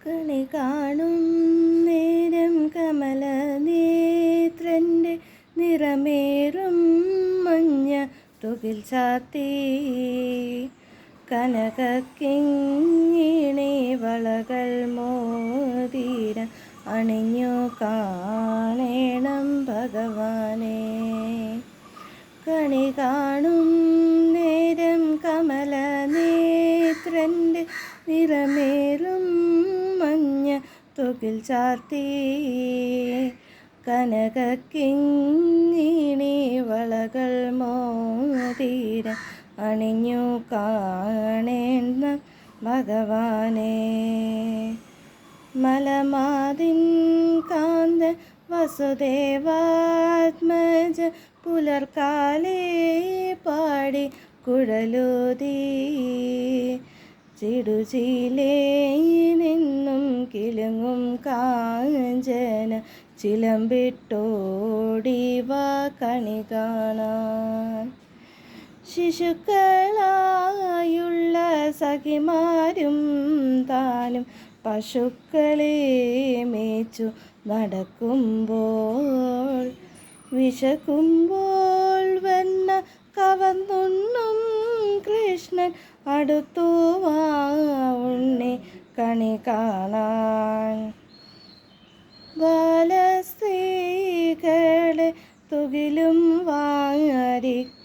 കണി കാണും നേരം കമലനേത്രൻ്റെ നിറമേറും മഞ്ഞ തുകിൽ ചാത്തി കനകക്കിങ്ങിണി വളകൾ മോതിര അണിഞ്ഞു കാണേണം ഭഗവാനെ. കണി കാണും നേരം കമലനേത്രൻ്റെ നിറമേറും മഞ്ഞ തുകിൽ ചാർത്തി കനകക്കിങ്ങിണി വളകൾ മോതിര അണിഞ്ഞു കാണേണ്ട ഭഗവാനെ. മലമാതിൻ കാന്ത വസുദേവാത്മജ പുലർക്കാലേ പാടി കുഴലൂതി ചിടുചിലേ നിന്നും കിലുങ്ങും കാഞ്ചന ചിലമ്പിട്ടോടിവ കണി കാണാൻ. ശിശുക്കളായുള്ള സഖിമാരും താനും പശുക്കളെ മേച്ചു നടക്കുമ്പോൾ വിശക്കുമ്പോൾ വന്ന കവർന്നുണ്ണും കൃഷ്ണൻ അടുത്തു വാ ഉണ്ണി കണി കാണാൻ. ബാലസ്ത്രീകളെ തുകിലും വാരിക്കൊണ്ടരയാലിൻ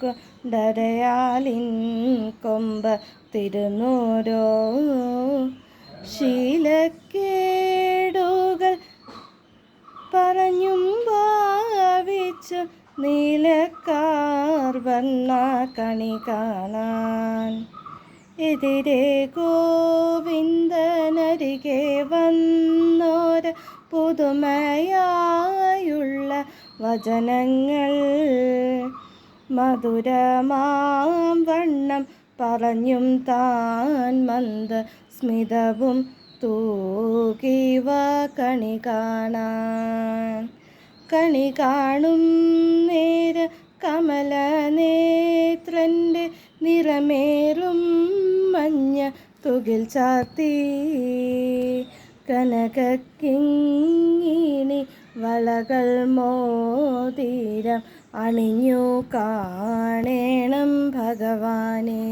കൊമ്പ തിരുന്നൂരോ ശീലക്കേടുകൾ പറഞ്ഞും ഭാവിച്ചു നീലക്കാർ വന്ന കണി കാണാൻ. എതിരെ ഗോവിന്ദനരികെ വന്നോര പുതുമയായുള്ള വചനങ്ങൾ മധുരമാം വണ്ണം പറഞ്ഞും താൻ മന്ദ സ്മിതവും തൂകിവ കണി കാണാൻ. കണി കാണും നേര കമലനേത്രൻ്റെ നിറമേറും മഞ്ഞ തുകിൽ ചാത്തി കനകക്കിങ്ങിണി വളകൾ മോതിരം അണിഞ്ഞു കാണേണം ഭഗവാനെ.